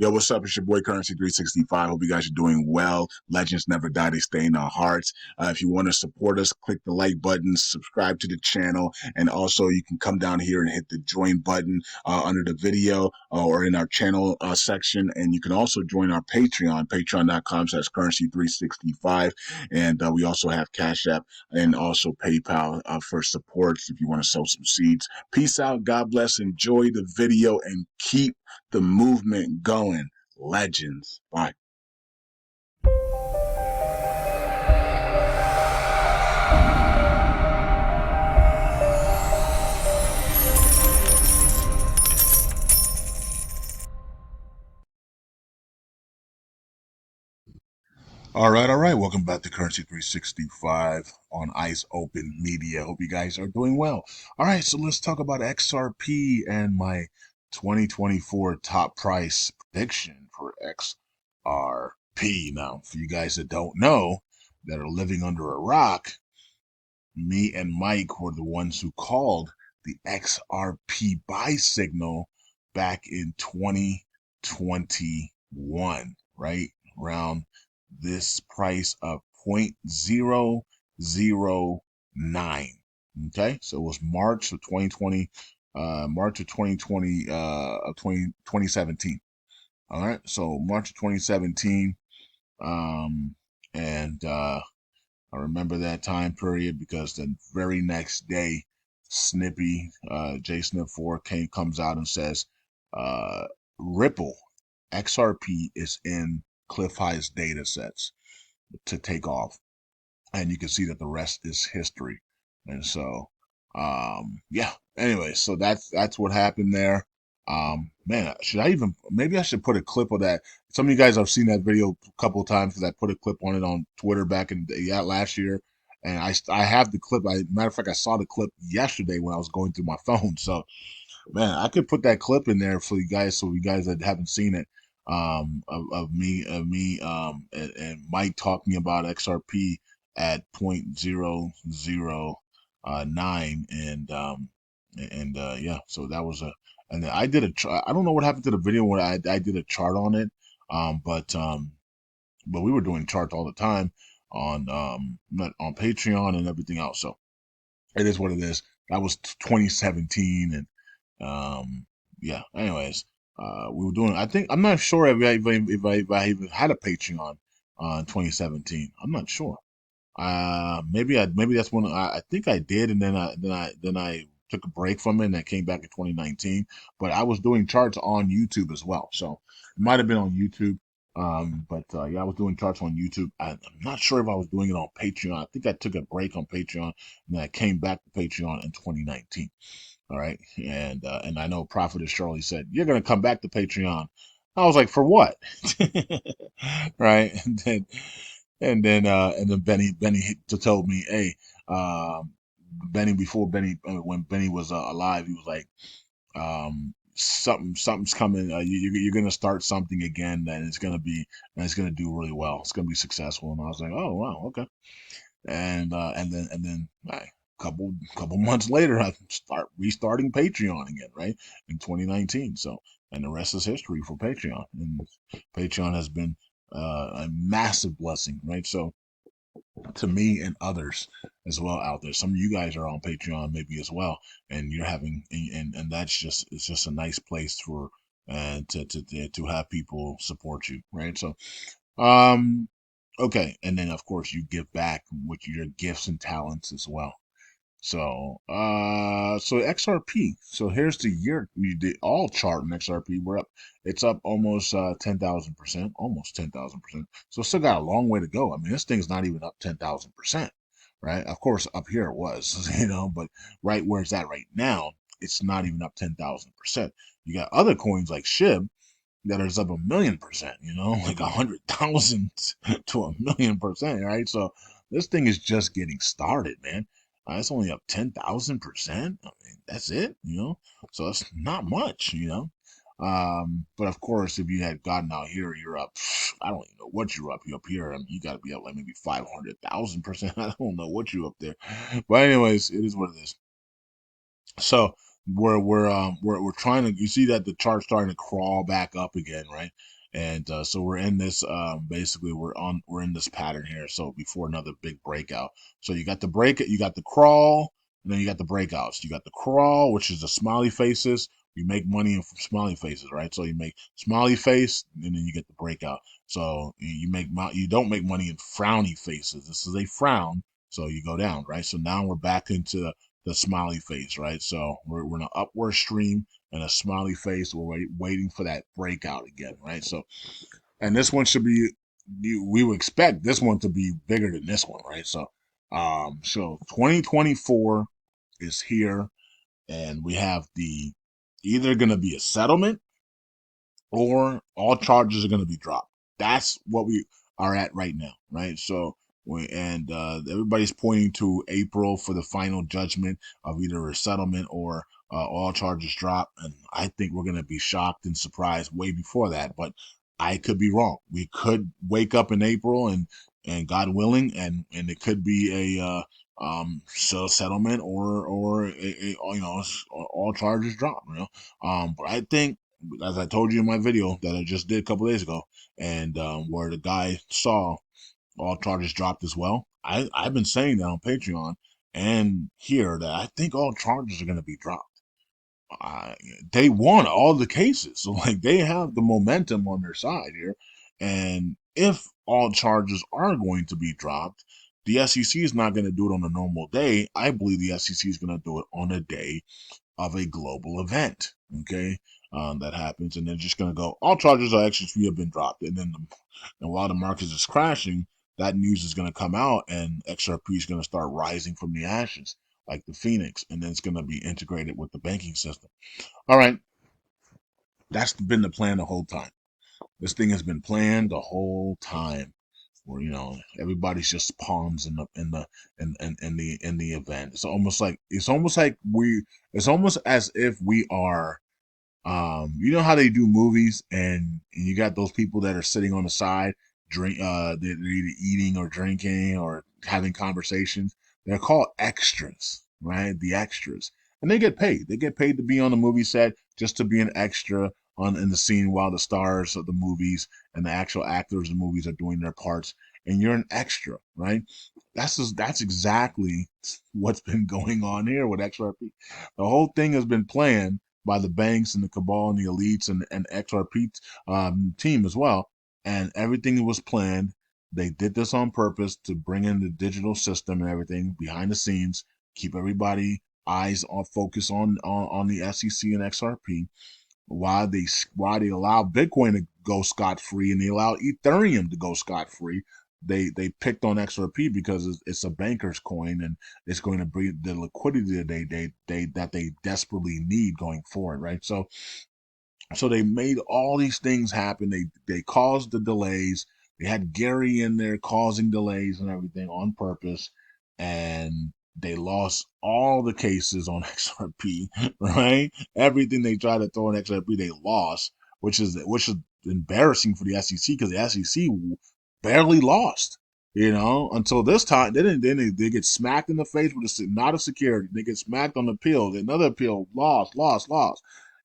Yo, what's up? It's your boy Currency 365. Hope you guys are doing well. Legends never die, they stay in our hearts. If you want to support us, click the like button, subscribe to the channel, and also you can come down here and hit the join button under the video or in our channel section. And you can also join our Patreon, patreon.com/currency365. And we also have Cash App and also PayPal for support if you want to sow some seeds. Peace out. God bless. Enjoy the video and keep the movement going. Legends. Bye. All right, all right. Welcome back to Currency 365 on Ice Open Media. Hope you guys are doing well. All right, so let's talk about XRP and my 2024 top price prediction for XRP. Now, for you guys that don't know, that are living under a rock, me and Mike were the ones who called the XRP buy signal back in 2021, right? Around this price of 0.009. Okay, so it was March of 2020, March of 2020, of 2017. All right, so March of 2017, and I remember that time period because the very next day, Snippy, J Snip 4 comes out and says, Ripple XRP is in Cliff High's data sets to take off. And you can see that the rest is history. And so, yeah, anyway, so that's what happened there. Man, maybe I should put a clip of that. Some of you guys have seen that video a couple of times because I put a clip on it on Twitter back in last year. And I have the clip. Matter of fact, I saw the clip yesterday when I was going through my phone. So, man, I could put that clip in there for you guys, so you guys that haven't seen it, of me, and Mike talking about XRP at 0.009, and yeah, so that was and then I did I don't know what happened to the video when I did a chart on it, but we were doing charts all the time on on Patreon and everything else. So it is what it is. That was 2017, and yeah. Anyways, we were doing. I think I'm not sure if I even had a Patreon in 2017. I'm not sure. Maybe that's when I think I did, and then I took a break from it, and I came back in 2019. But I was doing charts on YouTube as well, so it might have been on YouTube. But yeah, I was doing charts on YouTube. I'm not sure if I was doing it on Patreon. I think I took a break on Patreon, and then I came back to Patreon in 2019. All right, and I know Prophetess Shirley said you're gonna come back to Patreon. I was like, for what? Right, and then Benny told me, hey, Benny before Benny when Benny was alive, he was like, something's coming. You're gonna start something again, and it's gonna do really well. It's gonna be successful. And I was like, oh wow, okay. And then couple months later, I restarting Patreon again, right, in 2019. So, and the rest is history for Patreon. And Patreon has been a massive blessing, right? So to me and others as well out there. Some of you guys are on Patreon maybe as well, and you're having and that's just it's just a nice place for to have people support you, right? So okay, and then of course you give back with your gifts and talents as well. So XRP. So here's the year we did all chart in XRP. We're up. It's up almost 10,000%, almost 10,000%. So still got a long way to go. I mean, this thing's not even up 10,000%, right? Of course, up here it was, but right where it's at right now, it's not even up 10,000%. You got other coins like SHIB that is up 1,000,000%, like 100,000 to 1,000,000%, right? So this thing is just getting started, man. It's only up 10,000%. I mean, that's it. So it's not much. But of course, if you had gotten out here, you're up. I don't even know what you're up. You're up here. I mean, you got to be up like maybe 500,000%. I don't know what you're up there. But anyways, it is what it is. So we're trying to, you see that the chart's starting to crawl back up again, right? And so we're in this basically we're in this pattern here. So before another big breakout. So you got the crawl, and then you got the breakouts. You got the crawl, which is the smiley faces. You make money from smiley faces, right? So you make smiley face, and then you get the breakout. So you don't make money in frowny faces. This is a frown, so you go down, right? So now we're back into the smiley face, right? So we're in an upward stream and a smiley face. We're waiting for that breakout again, right? So, and this one should be, we would expect this one to be bigger than this one, right? So 2024 is here, and we have the either going to be a settlement or all charges are going to be dropped. That's what we are at right now, right? So, everybody's pointing to April for the final judgment of either a settlement or all charges drop. And I think we're going to be shocked and surprised way before that, but I could be wrong. We could wake up in April and God willing, and it could be so settlement or all charges drop, but I think, as I told you in my video that I just did a couple days ago, and where the guy saw all charges dropped as well. I've been saying that on Patreon and here that I think all charges are going to be dropped. Uh, they won all the cases, so like they have the momentum on their side here. And if all charges are going to be dropped, the SEC is not going to do it on a normal day. I believe the SEC is going to do it on a day of a global event. Okay, that happens, and they're just going to go. All charges are actually have been dropped, and while the market is crashing, that news is going to come out, and XRP is going to start rising from the ashes like the phoenix, and then it's going to be integrated with the banking system. All right, that's been the plan the whole time. This thing has been planned the whole time. Where everybody's just pawns in the event. It's almost as if we are, you know how they do movies, and you got those people that are sitting on the side, they're either eating or drinking or having conversations. They're called extras, right? The extras, and they get paid. They get paid to be on the movie set, just to be an extra on in the scene while the stars of the movies and the actual actors of the movies are doing their parts, and you're an extra, right? That's exactly what's been going on here with XRP. The whole thing has been planned by the banks and the cabal and the elites and XRP team as well. And everything was planned. They did this on purpose to bring in the digital system and everything behind the scenes, keep everybody eyes on focus on the SEC and XRP, why they allow Bitcoin to go scot free and they allow Ethereum to go scot free. They picked on XRP because it's a banker's coin and it's going to bring the liquidity that they desperately need going forward, right? So they made all these things happen. They caused the delays. They had Gary in there causing delays and everything on purpose, and they lost all the cases on XRP. Right? Everything they tried to throw on XRP, they lost, which is embarrassing for the SEC because the SEC barely lost. Until this time, they get smacked in the face with not a security. They get smacked on the appeal. Another appeal, lost.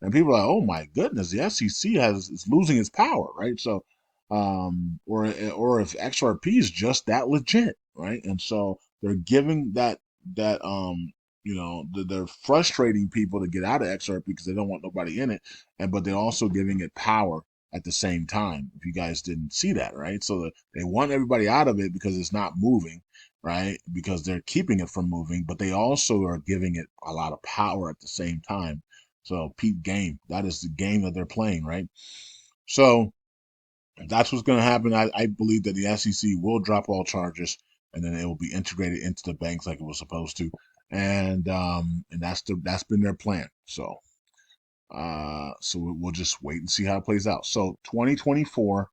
And people are like, oh my goodness, the SEC is losing its power, right? So, or if XRP is just that legit, right? And so they're giving they're frustrating people to get out of XRP because they don't want nobody in it, but they're also giving it power at the same time. If you guys didn't see that, right? So they want everybody out of it because it's not moving, right? Because they're keeping it from moving, but they also are giving it a lot of power at the same time. So peep game. That is the game that they're playing, right? So that's what's going to happen. I believe that the SEC will drop all charges, and then it will be integrated into the banks like it was supposed to, and that's been their plan. So we'll just wait and see how it plays out. So 2024,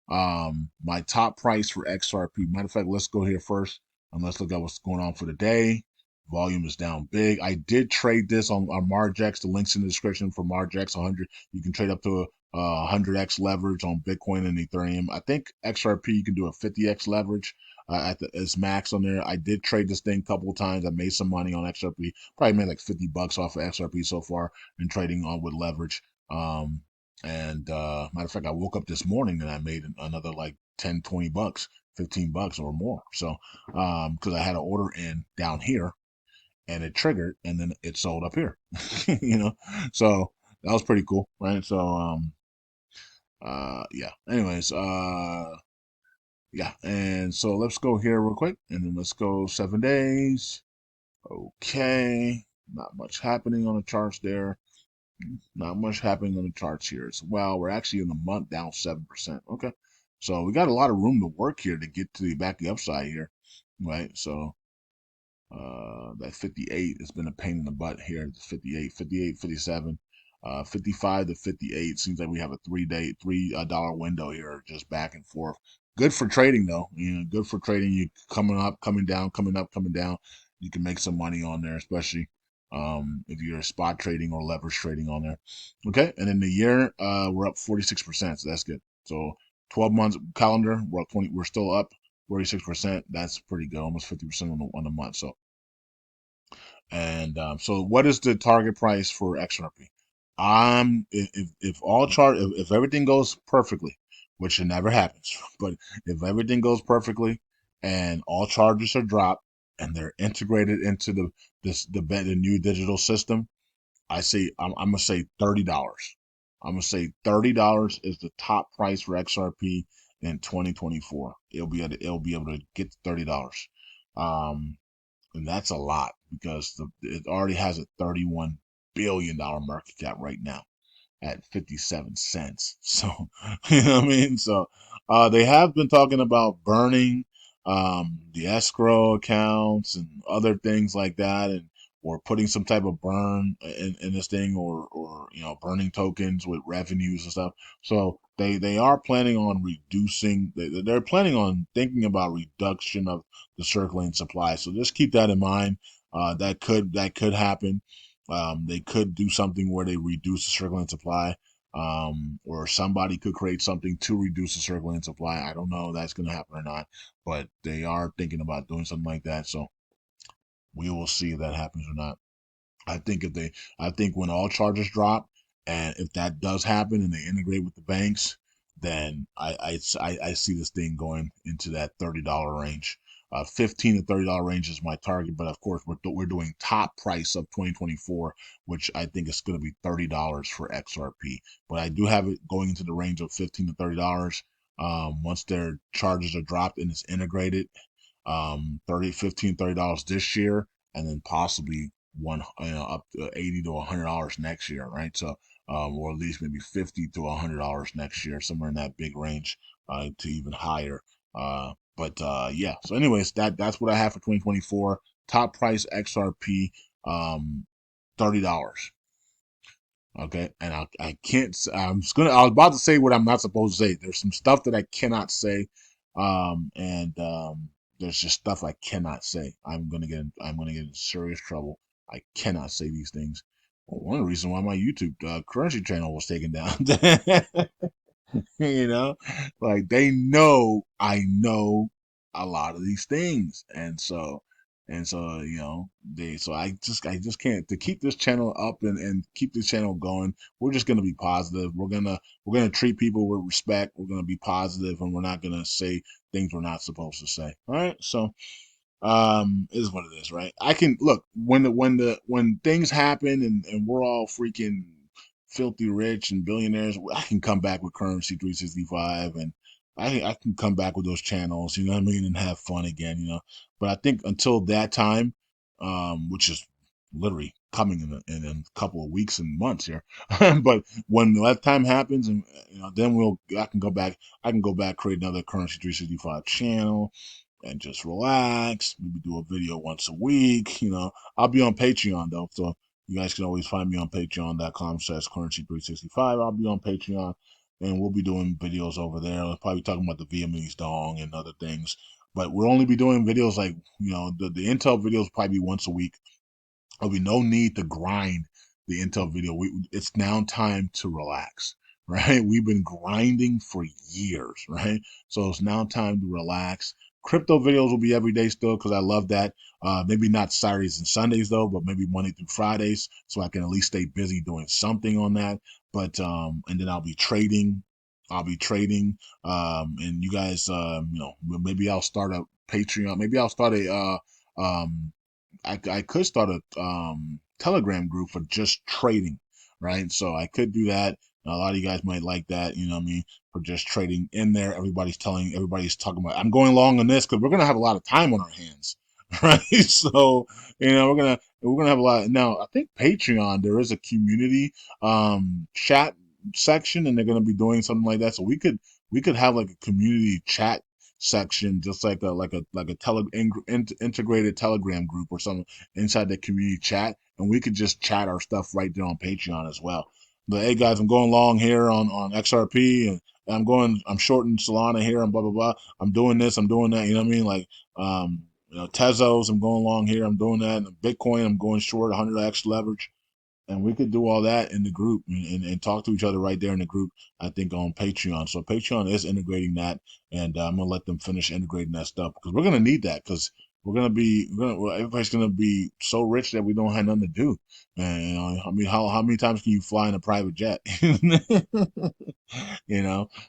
my top price for XRP. Matter of fact, let's go here first and let's look at what's going on for the day. Volume is down big. I did trade this on Margex. The link's in the description for Margex 100. You can trade up to 100x leverage on Bitcoin and Ethereum. I think XRP you can do a 50x leverage as max on there. I did trade this thing a couple of times. I made some money on XRP. Probably made like 50 bucks off of XRP so far in trading on with leverage. And matter of fact, I woke up this morning and I made another like 10, 20 bucks, 15 bucks or more. So, because I had an order in down here and it triggered and then it sold up here, you know? So that was pretty cool, right? So, yeah, anyways, yeah. And so let's go here real quick and then let's go 7 days. Okay. Not much happening on the charts there. Not much happening on the charts here as well. We're actually in the month down 7%. Okay. So we got a lot of room to work here to get to the back the upside here. Right. So that 58 has been a pain in the butt here. 58, 58, 57, 55 to 58. Seems like we have a $3 window here, just back and forth. Good for trading though. You know, good for trading. You coming up, coming down, coming up, coming down. You can make some money on there, especially if you're spot trading or leverage trading on there. Okay, and in the year, we're up 46%, so that's good. So 12 months calendar, we're up 20. We're still up 46%. That's pretty good, almost 50% on the month. So and so, what is the target price for XRP? If all chart if everything goes perfectly, which it never happens, but if everything goes perfectly and all charges are dropped and they're integrated into the new digital system, I'm gonna say $30. I'm gonna say $30 is the top price for XRP in 2024. It'll be able to get to $30. Um, and that's a lot because it already has a $31 billion market cap right now at 57 cents. So, you know what I mean? So, they have been talking about burning the escrow accounts and other things like that, and or putting some type of burn in this thing, or burning tokens with revenues and stuff. So they are planning on reducing. They're planning on thinking about reduction of the circulating supply. So just keep that in mind. That could happen. They could do something where they reduce the circulating supply, or somebody could create something to reduce the circulating supply. I don't know if that's going to happen or not, but they are thinking about doing something like that. So we will see if that happens or not. I think when all charges drop, and if that does happen and they integrate with the banks, then I see this thing going into that $30 range. 15 to $30 range is my target, but of course we're doing top price of 2024, which I think is going to be $30 for XRP. But I do have it going into the range of 15 to $30. Once their charges are dropped and it's integrated, 30, 15, $30 this year, and then possibly up to 80 to $100 next year, right? So, or at least maybe 50 to $100 next year, somewhere in that big range, to even higher. But yeah. So, anyways, that's what I have for 2024. Top price XRP, $30. Okay, and I can't. I was about to say what I'm not supposed to say. There's some stuff that I cannot say, and there's just stuff I cannot say. I'm gonna get in serious trouble. I cannot say these things. Well, one of the reasons why my YouTube currency channel was taken down. you know, like they know I know a lot of these things, and so I just can't to keep this channel up and keep this channel going. We're just gonna be positive. We're gonna treat people with respect. We're gonna be positive, and we're not gonna say things we're not supposed to say. All right, so is what it is, right? I can look when things happen and we're all freaking filthy rich and billionaires. I can come back with currency 365, and I can come back with those channels, you know what I mean, and have fun again, but I think until that time, which is literally coming in a couple of weeks and months here, but when that time happens, and then I can go back, create another currency 365 channel and just relax. Maybe do a video once a week. I'll be on Patreon though, so you guys can always find me on patreon.com/currency365. I'll be on Patreon, and we'll be doing videos over there. We'll probably talking about the Vietnamese dong and other things. But we'll only be doing videos like, the Intel videos probably be once a week. There'll be no need to grind the Intel video. It's now time to relax, right? We've been grinding for years, right? So it's now time to relax. Crypto videos will be every day still because I love that. Maybe not Saturdays and Sundays though, but maybe Monday through Fridays, so I can at least stay busy doing something on that. But and then I'll be trading. I'll be trading. And you guys, maybe I'll start a Patreon. Maybe I'll start a I could start a Telegram group for just trading, right? So I could do that. A lot of you guys might like that, you know what I mean, for just trading in there. Everybody's talking about, I'm going long on this because we're going to have a lot of time on our hands, right? So, we're going to have a lot. Now, I think Patreon, there is a community chat section and they're going to be doing something like that. So we could have like a community chat section, just like a integrated Telegram group or something inside the community chat, and we could just chat our stuff right there on Patreon as well. But hey guys, I'm going long here on XRP, and I'm shorting Solana here and blah blah blah. I'm doing this, I'm doing that. You know what I mean? Like Tezos, I'm going long here, I'm doing that. And Bitcoin, I'm going short, 100x leverage. And we could do all that in the group and talk to each other right there in the group, I think, on Patreon. So Patreon is integrating that, and I'm going to let them finish integrating that stuff because we're going to need that because everybody's going to be so rich that we don't have nothing to do. And, I mean, how many times can you fly in a private jet?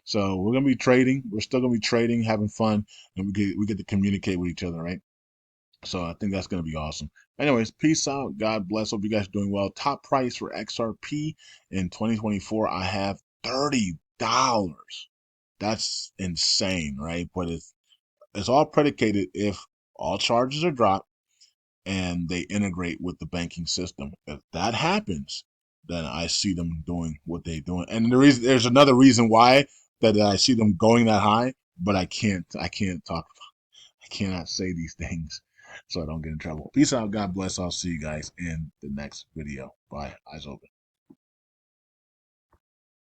So we're going to be trading. We're still going to be trading, having fun, and we get to communicate with each other, right? So I think that's going to be awesome. Anyways, peace out. God bless. Hope you guys are doing well. Top price for XRP in 2024, I have $30. That's insane, right? But it's all predicated if all charges are dropped and they integrate with the banking system. If that happens, then I see them doing what they're doing. And there's another reason why that I see them going that high, but I can't talk I cannot say these things so I don't get in trouble. Peace out. God bless. I'll see you guys in the next video. Bye. Eyes open.